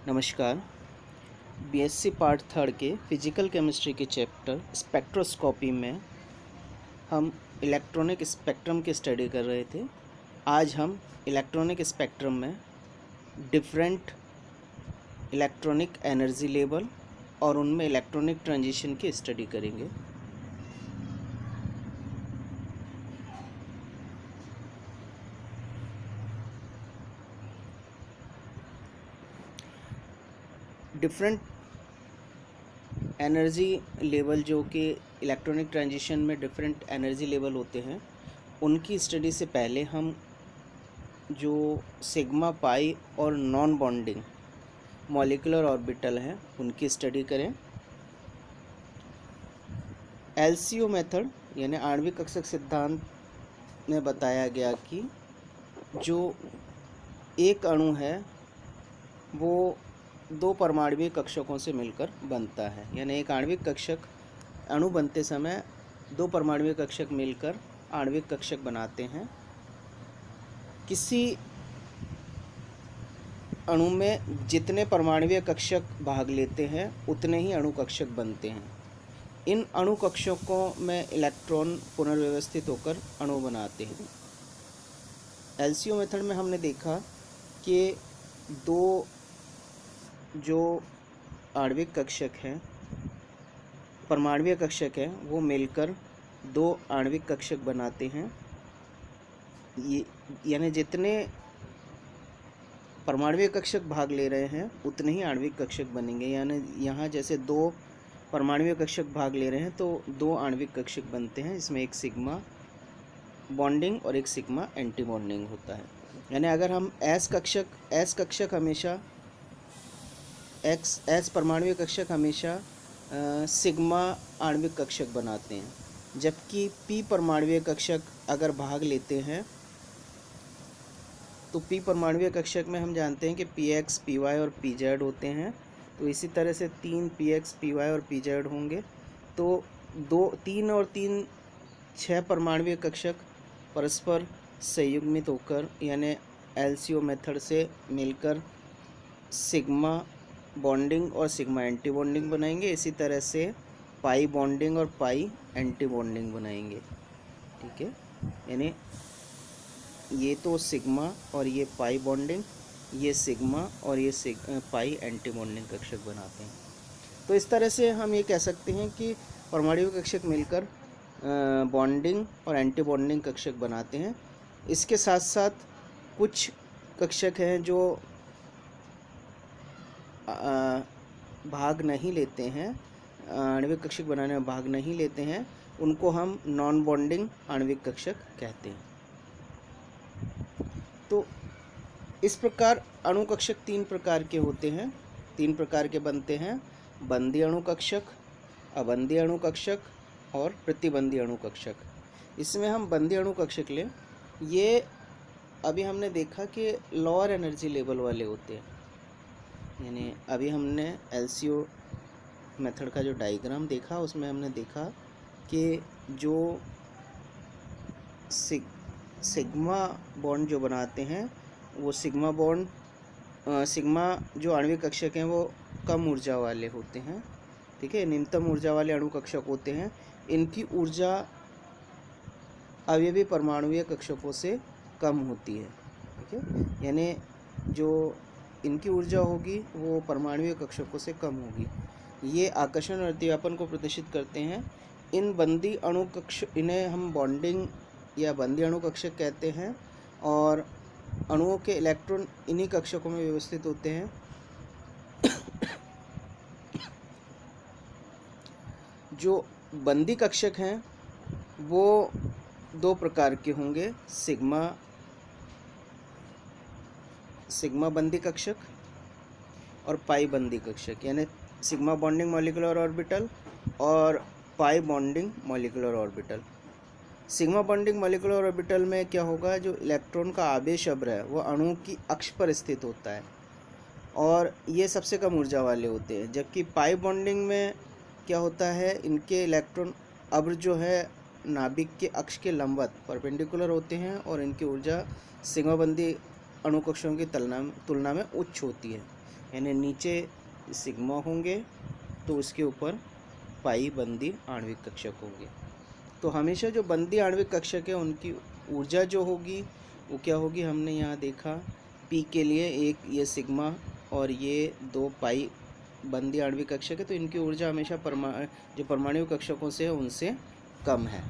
नमस्कार। BSc part third के physical chemistry के चैप्टर स्पेक्ट्रोस्कोपी में हम इलेक्ट्रॉनिक स्पेक्ट्रम की स्टडी कर रहे थे। आज हम इलेक्ट्रॉनिक स्पेक्ट्रम में डिफरेंट इलेक्ट्रॉनिक एनर्जी लेवल और उनमें इलेक्ट्रॉनिक ट्रांजिशन की स्टडी करेंगे। डिफरेंट एनर्जी लेवल जो कि इलेक्ट्रॉनिक ट्रांजिशन में डिफरेंट एनर्जी लेवल होते हैं, उनकी स्टडी से पहले हम जो सिग्मा पाई और नॉन बॉन्डिंग मॉलिक्यूलर ऑर्बिटल हैं उनकी स्टडी करें। एलसीओ मेथड यानी आणविक कक्षक सिद्धांत में बताया गया कि जो एक अणु है वो दो परमाणुवीय कक्षकों से मिलकर बनता है। यानी एक आणविक कक्षक अणु बनते समय दो परमाणुवीय कक्षक मिलकर आणविक कक्षक बनाते हैं। किसी अणु में जितने परमाणुवीय कक्षक भाग लेते हैं उतने ही अणु कक्षक बनते हैं। इन अणु कक्षकों में इलेक्ट्रॉन पुनर्व्यवस्थित होकर अणु बनाते हैं। एलसीओ मेथड में हमने देखा कि दो जो आणविक कक्षक हैं, परमाणुवीय कक्षक हैं, वो मिलकर दो आणविक कक्षक बनाते हैं। ये यानी जितने परमाणुवीय कक्षक भाग ले रहे हैं उतने ही आणविक कक्षक बनेंगे। यानी यहाँ जैसे दो परमाणुवीय कक्षक भाग ले रहे हैं तो दो आणविक कक्षक बनते हैं, इसमें एक सिग्मा बॉन्डिंग और एक सिग्मा एंटी बॉन्डिंग होता है। यानी अगर हम एस कक्षक हमेशा एस परमाणुवीय कक्षक हमेशा सिग्मा आणविक कक्षक बनाते हैं, जबकि पी परमाणुवीय कक्षक अगर भाग लेते हैं तो पी परमाणुवीय कक्षक में हम जानते हैं कि पी एक्स पी वाई और पी जेड होते हैं। तो इसी तरह से तीन पी एक्स पी वाई और पी जेड होंगे। तो तीन और तीन छः परमाणुवीय कक्षक परस्पर संयुग्मित होकर यानी एलसीओ मेथड से मिलकर सिग्मा बॉन्डिंग और सिग्मा एंटी बॉन्डिंग बनाएंगे। इसी तरह से पाई बॉन्डिंग और पाई एंटी बॉन्डिंग बनाएंगे। ठीक है, यानी ये तो सिग्मा और ये पाई बॉन्डिंग, ये सिग्मा और ये पाई एंटी बॉन्डिंग कक्षक बनाते हैं। तो इस तरह से हम ये कह सकते हैं कि परमाणुवीय कक्षक मिलकर बॉन्डिंग और एंटी बॉन्डिंग कक्षक बनाते हैं। इसके साथ साथ कुछ कक्षक हैं जो भाग नहीं लेते हैं, आणविक कक्षक बनाने में भाग नहीं लेते हैं, उनको हम नॉन बॉन्डिंग आणविक कक्षक कहते हैं। तो इस प्रकार अणु कक्षक तीन प्रकार के होते हैं, तीन प्रकार के बनते हैं: बंदी अणु कक्षक, अबंदी अणु कक्षक और प्रतिबंधी अणु कक्षक। इसमें हम बंदी अणु कक्षक लें, ये अभी हमने देखा कि लोअर एनर्जी लेवल वाले होते हैं। यानी अभी हमने एलसीओ मेथड का जो डायग्राम देखा उसमें हमने देखा कि जो सिग्मा बॉन्ड जो बनाते हैं वो सिग्मा जो आणविक कक्षक हैं वो कम ऊर्जा वाले होते हैं। ठीक है, न्यूनतम ऊर्जा वाले अणु कक्षक होते हैं। इनकी ऊर्जा अवयवी परमाणुवीय कक्षकों से कम होती है। ठीक है, यानी जो इनकी ऊर्जा होगी वो परमाणुवीय कक्षकों से कम होगी। ये आकर्षण और अतिव्यापन को प्रदर्शित करते हैं। इन बंदी अणु कक्षक, इन्हें हम बॉन्डिंग या बंदी अणु कक्षक कहते हैं और अणुओं के इलेक्ट्रॉन इन्हीं कक्षकों में व्यवस्थित होते हैं। जो बंदी कक्षक हैं वो दो प्रकार के होंगे: सिग्मा बंदी कक्षक और पाई बंदी कक्षक। यानी सिग्मा बॉन्डिंग मॉलिक्यूलर ऑर्बिटल और pi bonding molecular orbital. Sigma bonding molecular orbital में क्या होगा, जो इलेक्ट्रॉन का आवेश अभ्र है वो अणु की अक्ष पर स्थित होता है और ये सबसे कम ऊर्जा वाले होते हैं। जबकि पाई बॉन्डिंग में क्या होता है, इनके इलेक्ट्रॉन अभ्र जो है नाभिक के अक्ष के लंबवत परपेंडिकुलर होते हैं और इनकी ऊर्जा सिग्मा बंदी अणु कक्षकों की तुलना में उच्च होती है। यानी नीचे सिग्मा होंगे तो उसके ऊपर पाई बंदी आणविक कक्षक होंगे। तो हमेशा जो बंदी आणविक कक्षक है उनकी ऊर्जा जो होगी वो क्या होगी, हमने यहाँ देखा पी के लिए एक ये सिग्मा और ये 2 पाई बंदी आणविक कक्षक है, तो इनकी ऊर्जा हमेशा जो परमाणु कक्षकों से है उनसे कम है।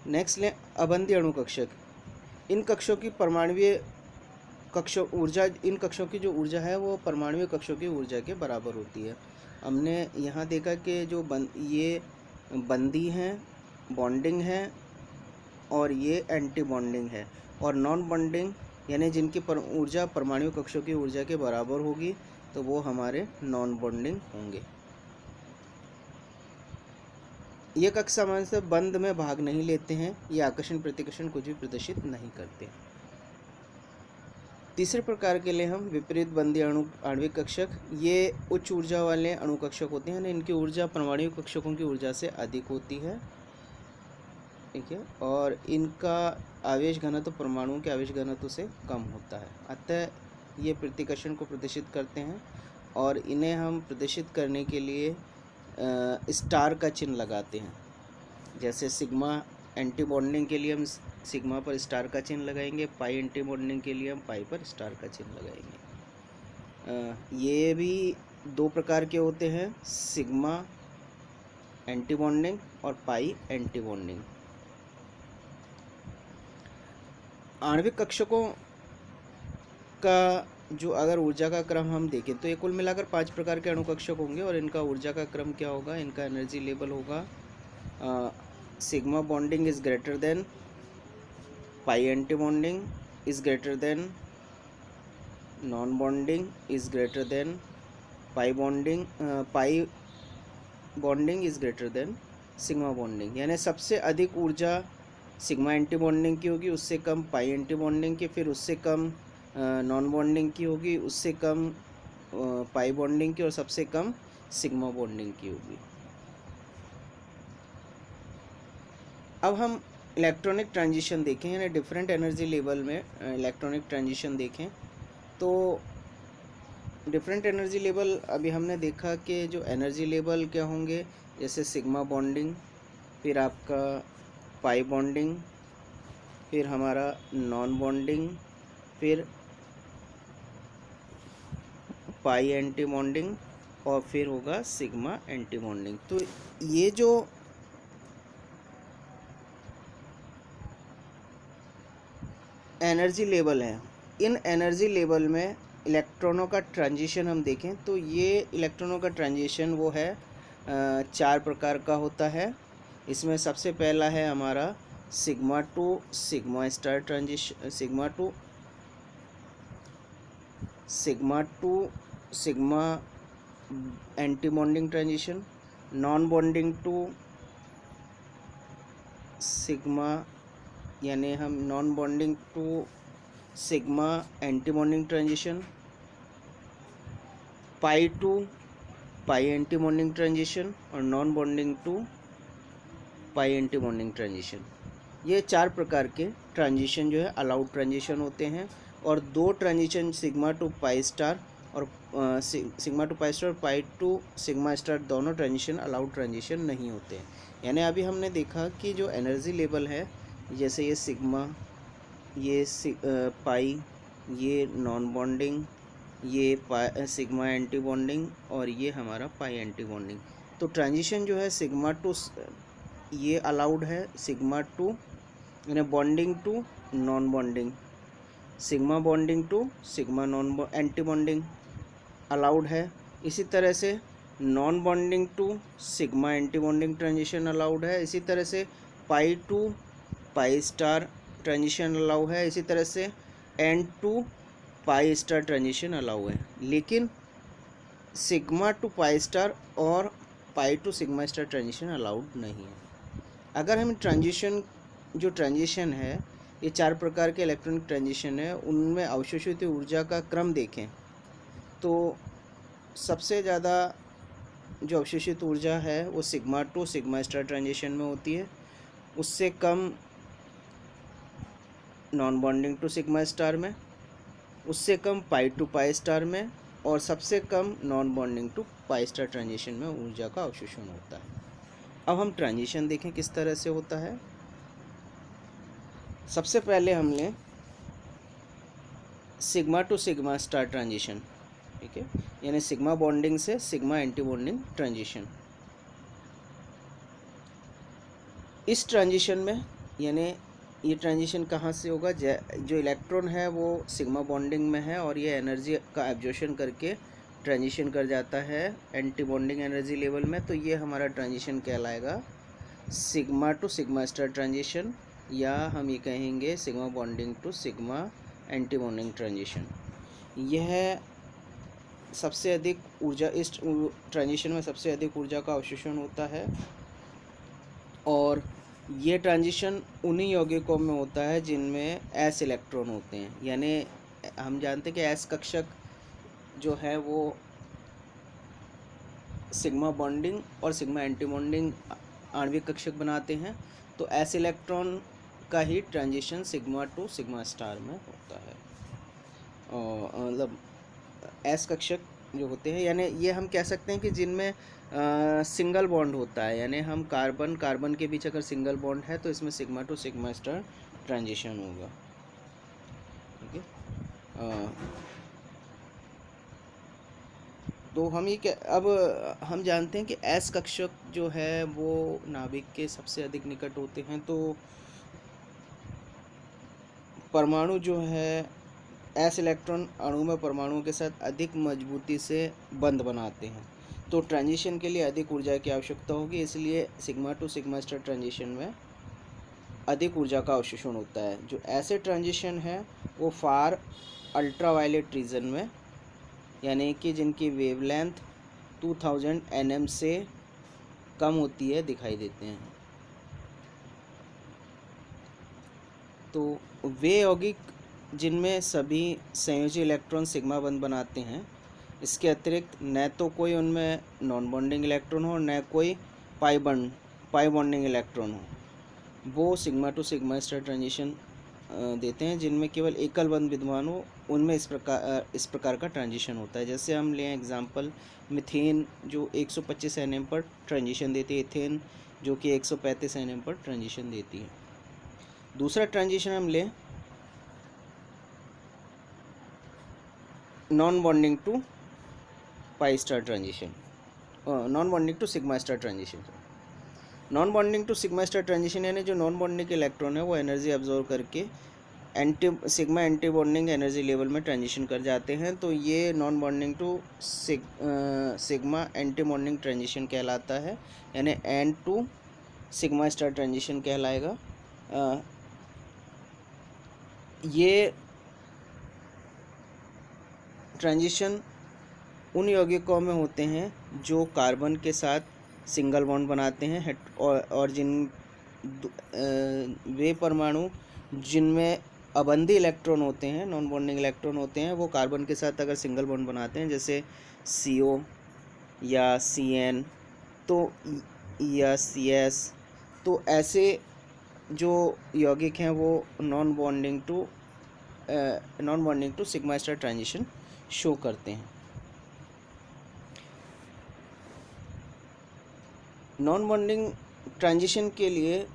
नेक्स्ट लें अबंदी अणु कक्षक। इन कक्षों की परमाणुीय कक्षों ऊर्जा इन कक्षों की जो ऊर्जा है वो परमाणुीय कक्षों की ऊर्जा के बराबर होती है। हमने यहाँ देखा कि जो ये बंदी हैं, बॉन्डिंग है, और ये एंटी बॉन्डिंग है, और नॉन बॉन्डिंग यानी जिनकी ऊर्जा परमाणु कक्षों की ऊर्जा के बराबर होगी तो वो हमारे नॉन बॉन्डिंग होंगे। ये कक्ष सामान्यतः बंद में भाग नहीं लेते हैं, ये आकर्षण प्रतिकर्षण कुछ भी प्रदर्शित नहीं करते। तीसरे प्रकार के लिए हम विपरीत बंदी आणविक कक्षक। ये उच्च ऊर्जा वाले अणु कक्षक होते हैं, इनकी ऊर्जा परमाणु कक्षकों की ऊर्जा से अधिक होती है, ठीक है, और इनका आवेश घनत्व परमाणुओं के आवेश घनत्व से कम होता है। अतः ये प्रतिकर्षण को प्रदर्शित करते हैं, और इन्हें हम प्रदर्शित करने के लिए स्टार का चिन्ह लगाते हैं। जैसे सिग्मा एंटी बॉन्डिंग के लिए हम सिग्मा पर स्टार का चिन्ह लगाएंगे, पाई एंटी बॉन्डिंग के लिए हम पाई पर स्टार का चिन्ह लगाएंगे। ये भी 2 प्रकार के होते हैं, सिग्मा एंटी बॉन्डिंग और पाई एंटी बॉन्डिंग। आणविक कक्षकों का जो अगर ऊर्जा का क्रम हम देखें तो ये कुल मिलाकर 5 प्रकार के अणु कक्षक होंगे, और इनका ऊर्जा का क्रम क्या होगा, इनका एनर्जी लेवल होगा sigma bonding is greater than pi anti bonding is greater than non bonding is greater than pi bonding is greater than sigma bonding. यानी सबसे अधिक ऊर्जा सिग्मा एंटी बॉन्डिंग की होगी, उससे कम पाई एंटी बॉन्डिंग की, फिर उससे कम नॉन बॉन्डिंग की होगी, उससे कम पाई बॉन्डिंग की, और सबसे कम सिग्मा बॉन्डिंग की होगी। अब हम इलेक्ट्रॉनिक ट्रांजिशन देखें, यानी डिफरेंट एनर्जी लेवल में इलेक्ट्रॉनिक ट्रांजिशन देखें। तो डिफरेंट एनर्जी लेवल अभी हमने देखा कि जो एनर्जी लेवल क्या होंगे, जैसे सिग्मा बॉन्डिंग, फिर आपका पाई बॉन्डिंग, फिर हमारा नॉन बॉन्डिंग, फिर पाई एंटी बॉन्डिंग, और फिर होगा सिग्मा एंटी बॉन्डिंग। तो ये जो एनर्जी लेवल है, इन एनर्जी लेवल में इलेक्ट्रॉनों का ट्रांजिशन हम देखें तो ये इलेक्ट्रॉनों का ट्रांजिशन वो है 4 प्रकार का होता है। इसमें सबसे पहला है हमारा sigma to sigma star transition, sigma to sigma anti bonding transition, non bonding to sigma, यानी हम non bonding to sigma anti bonding transition, pi to pi anti bonding transition, और non bonding to pi anti bonding transition. ये 4 प्रकार के transition जो है allowed transition होते हैं, और 2 transition sigma to pi star और पाई टू सिग्मा स्टार दोनों ट्रांजिशन अलाउड ट्रांजिशन नहीं होते हैं। यानी अभी हमने देखा कि जो एनर्जी लेवल है, जैसे ये सिग्मा, ये पाई, ये नॉन बॉन्डिंग, ये सिग्मा एंटी बॉन्डिंग, और ये हमारा पाई एंटी बॉन्डिंग। तो ट्रांजिशन जो है सिग्मा टू ये अलाउड है, सिग्मा टू यानी bonding to non bonding, sigma bonding to sigma non anti bonding allowed है। इसी तरह से non bonding to sigma anti bonding transition allowed है। इसी तरह से pi to pi star transition allow है। इसी तरह से N to pi star transition allow है। लेकिन सिग्मा टू पाई स्टार और pi to sigma star transition allowed नहीं है। अगर हम ट्रांजिशन है, ये 4 प्रकार के इलेक्ट्रॉनिक ट्रांजिशन है, उनमें अवशोषित ऊर्जा का क्रम देखें तो सबसे ज़्यादा जो अवशोषित ऊर्जा है वो sigma to sigma star transition में होती है, उससे कम non bonding to sigma star में, उससे कम पाई टू पाई स्टार में, और सबसे कम non bonding to pi star transition में ऊर्जा का अवशोषण होता है। अब हम ट्रांजिशन देखें किस तरह से होता है। सबसे पहले हम लें sigma to sigma star transition, ठीक है, यानी सिग्मा बॉन्डिंग से सिग्मा एंटी बॉन्डिंग ट्रांजिशन। इस ट्रांजिशन में यानी ये ट्रांजिशन कहाँ से होगा, जो इलेक्ट्रॉन है वो सिग्मा बॉन्डिंग में है और ये एनर्जी का एब्जॉर्प्शन करके ट्रांजिशन कर जाता है एंटी बॉन्डिंग एनर्जी लेवल में, तो ये हमारा ट्रांजिशन कहलाएगा sigma to sigma star transition, या हम ये कहेंगे sigma bonding to sigma anti bonding transition. यह सबसे अधिक ऊर्जा, इस ट्रांजिशन में सबसे अधिक ऊर्जा का अवशोषण होता है, और ये ट्रांजिशन उन्हीं यौगिकों में होता है जिनमें एस इलेक्ट्रॉन होते हैं। यानी हम जानते हैं कि एस कक्षक जो है वो सिग्मा बॉन्डिंग और सिग्मा एंटी बॉन्डिंग आणविक कक्षक बनाते हैं, तो एस इलेक्ट्रॉन का ही transition sigma to sigma star में होता है। मतलब एस कक्षक जो होते हैं, यानी ये हम कह सकते हैं कि जिनमें सिंगल बॉन्ड होता है, यानी हम कार्बन कार्बन के बीच अगर सिंगल बॉन्ड है तो इसमें sigma to sigma star transition होगा, ठीक है। तो हम ये अब हम जानते हैं कि एस कक्षक जो है वो नाभिक के सबसे अधिक निकट होते हैं, तो परमाणु जो है एस इलेक्ट्रॉन अणु में परमाणुओं के साथ अधिक मजबूती से बंध बनाते हैं, तो ट्रांजिशन के लिए अधिक ऊर्जा की आवश्यकता होगी, इसलिए sigma to sigma star transition में अधिक ऊर्जा का अवशोषण होता है। जो ऐसे ट्रांजिशन है वो फार अल्ट्रावायलेट रीजन में, यानी कि जिनकी वेवलेंथ 2000 nm से कम होती है, दिखाई देते हैं। तो वे यौगिक जिनमें सभी संयोजी इलेक्ट्रॉन सिग्मा बंध बनाते हैं, इसके अतिरिक्त न तो कोई उनमें नॉन बॉन्डिंग इलेक्ट्रॉन हो, न कोई पाई बॉन्डिंग इलेक्ट्रॉन हो, वो sigma to sigma star transition देते हैं। जिनमें केवल एकल बंध विद्यमान हो, उनमें इस प्रकार का ट्रांजिशन होता है। जैसे हम लें एग्जांपल, मीथेन जो 125 nm पर ट्रांजिशन देती है, इथेन जो कि 135 nm पर ट्रांजिशन देती है। दूसरा ट्रांजिशन हम लें non bonding to pi star transition, non bonding to sigma star transition. Non bonding to sigma star transition यानी जो नॉन बॉन्डिंग के इलेक्ट्रॉन है वो एनर्जी अब्जॉर्व करके sigma anti bonding energy level में ट्रांजिशन कर जाते हैं, तो ये non bonding to sigma anti bonding transition कहलाता है, यानी N to sigma star transition कहलाएगा। ये ट्रांजिशन उन यौगिकों में होते हैं जो कार्बन के साथ सिंगल बॉन्ड बनाते हैं, और वे परमाणु जिनमें अबंधी इलेक्ट्रॉन होते हैं, नॉन बॉन्डिंग इलेक्ट्रॉन होते हैं, वो कार्बन के साथ अगर सिंगल बॉन्ड बनाते हैं, जैसे CO या CN तो या CS, तो ऐसे जो यौगिक हैं वो non bonding to sigma star transition show करते हैं। नॉन बॉन्डिंग ट्रांजिशन के लिए,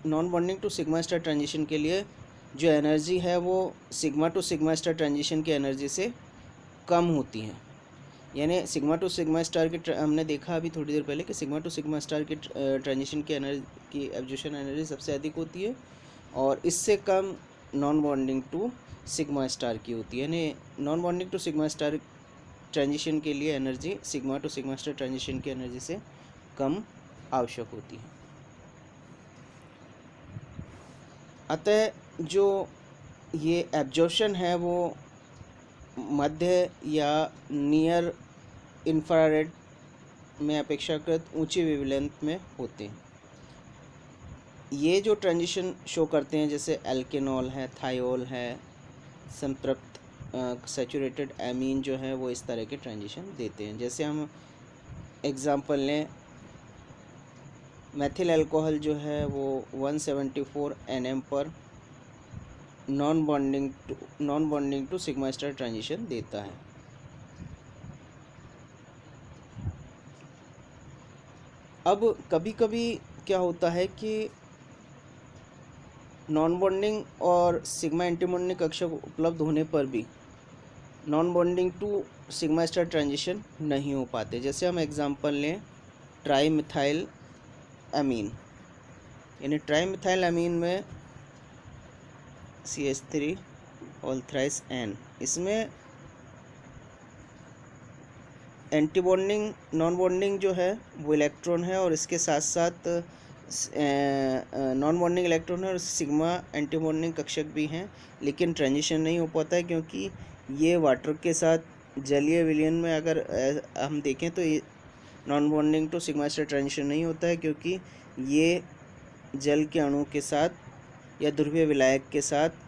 non bonding to sigma star transition के लिए जो एनर्जी है वो sigma to sigma star transition की एनर्जी से कम होती है। यानी सिग्मा टू सिग्मा स्टार की हमने देखा अभी थोड़ी देर पहले कि सिग्मा टू सिग्मा स्टार की ट्रांजिशन की एब्जॉर्प्शन एनर्जी सबसे अधिक होती है, और इससे कम non bonding to sigma star की होती है। यानी non bonding to sigma star transition के लिए energy sigma to sigma star transition की एनर्जी से कम आवश्यक होती है। अतः जो ये एब्जॉर्प्शन है वो मध्य या नियर इंफ्रारेड में अपेक्षाकृत ऊंची वेवलेंथ में होते हैं। ये जो ट्रांजिशन शो करते हैं, जैसे एल्केनॉल है, थायोल है, संतृप्त सैचुरेटेड एमीन जो है वो इस तरह के ट्रांजिशन देते हैं। जैसे हम एग्जांपल लें, मेथिल अल्कोहल जो है वो 174 nm पर non bonding to sigma star transition देता है। अब कभी कभी क्या होता है कि नॉन बॉन्डिंग और सिग्मा एंटी बॉन्डिंग कक्षक उपलब्ध होने पर भी non bonding to sigma star transition नहीं हो पाते। जैसे हम एग्जांपल लें ट्राई मिथाइल अमीन, यानी ट्राई मिथाइल अमीन में CH3 और थ्राइस N, इसमें एंटी बॉन्डिंग नॉन बॉन्डिंग जो है वो इलेक्ट्रॉन है और इसके साथ साथ नॉन बॉन्डिंग इलेक्ट्रॉन है और सिग्मा एंटी बॉन्डिंग कक्षक भी हैं, लेकिन ट्रांजिशन नहीं हो पाता है क्योंकि ये वाटर के साथ जलीय विलयन में अगर हम देखें तो ये non bonding to sigma star transition नहीं होता है, क्योंकि ये जल के अणु के साथ या ध्रुवीय विलायक के साथ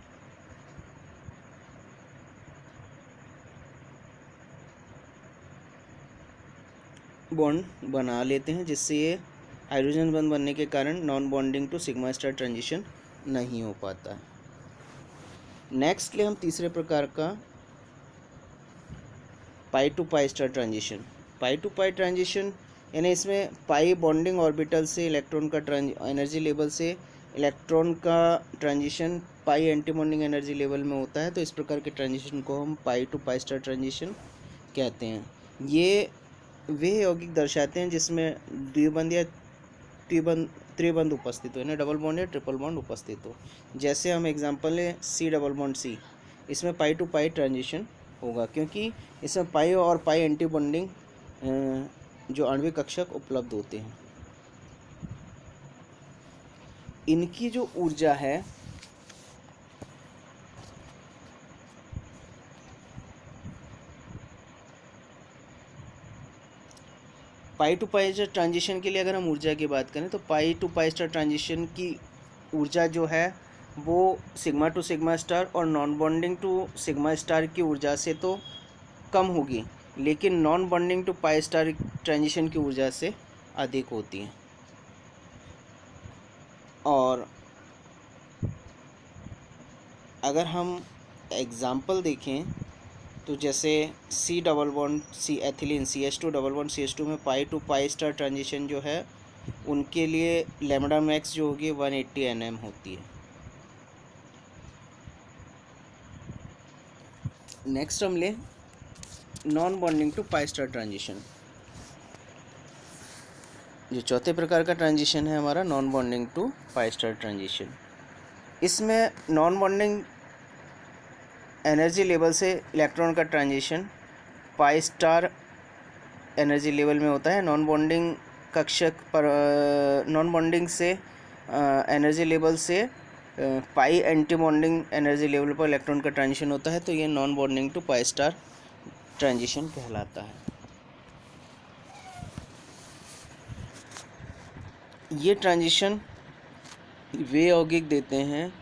बॉन्ड बना लेते हैं, जिससे ये हाइड्रोजन बंध बनने के कारण non bonding to sigma star transition नहीं हो पाता है। नेक्स्ट ले हम तीसरे प्रकार का pi to pi star transition. Pi to pi transition यानी इसमें पाई बॉन्डिंग ऑर्बिटल से इलेक्ट्रॉन का एनर्जी लेवल से इलेक्ट्रॉन का transition pi anti bonding energy level में होता है, तो इस प्रकार के ट्रांजिशन को हम पाई टू पाई स्टार ट्रांजिशन कहते हैं। ये वे यौगिक दर्शाते हैं जिसमें द्विबंध या त्रिबंध उपस्थित हो, यानी डबल बॉन्ड या ट्रिपल बॉन्ड उपस्थित हो। जैसे हम एग्जांपल लें C डबल बॉन्ड C, इसमें पाई टू पाई ट्रांजिशन होगा क्योंकि इसमें पाई और पाई एंटी बॉन्डिंग जो आणविक कक्षक उपलब्ध होते हैं। इनकी जो ऊर्जा है pi to pi star transition के लिए अगर हम ऊर्जा की बात करें तो pi to pi star transition की ऊर्जा जो है वो सिग्मा टू सिग्मा स्टार और non bonding to sigma star की ऊर्जा से तो कम होगी, लेकिन non bonding to pi star transition की ऊर्जा से अधिक होती है। और अगर हम एग्जाम्पल देखें तो जैसे C double bond C ethylene CH2 double bond CH2 में पाई टू पाई स्टार ट्रांजिशन जो है उनके लिए लैम्डा मैक्स जो होगी 180 nm होती है। नेक्स्ट हम लें non bonding to pi star transition. जो चौथे प्रकार का ट्रांजिशन है हमारा non bonding to pi star transition. इसमें नॉन बॉन्डिंग एनर्जी लेवल से इलेक्ट्रॉन का transition pi star energy level में होता है। नॉन बॉन्डिंग कक्षक पर नॉन बॉन्डिंग से एनर्जी लेवल से pi anti bonding energy level पर इलेक्ट्रॉन का ट्रांजिशन होता है, तो ये non bonding to pi star transition कहलाता है। ये ट्रांजिशन वे यौगिक देते हैं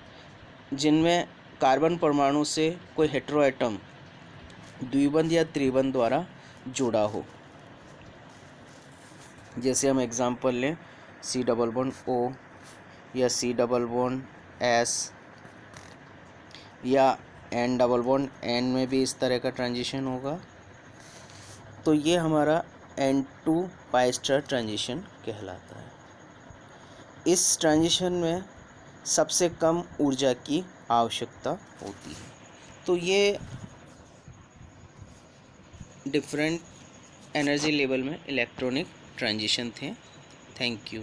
जिनमें कार्बन परमाणु से कोई हेटेरो एटम द्विबंध या त्रिबंध द्वारा जुड़ा हो। जैसे हम एग्जांपल लें C डबल बॉन्ड O या C डबल बॉन्ड S या N डबल बॉन्ड N में भी इस तरह का ट्रांजिशन होगा, तो ये हमारा N2 पाई स्टार ट्रांजिशन कहलाता है। इस ट्रांजिशन में सबसे कम ऊर्जा की आवश्यकता होती है। तो ये डिफरेंट एनर्जी लेवल में इलेक्ट्रॉनिक ट्रांजिशन थे। Thank you.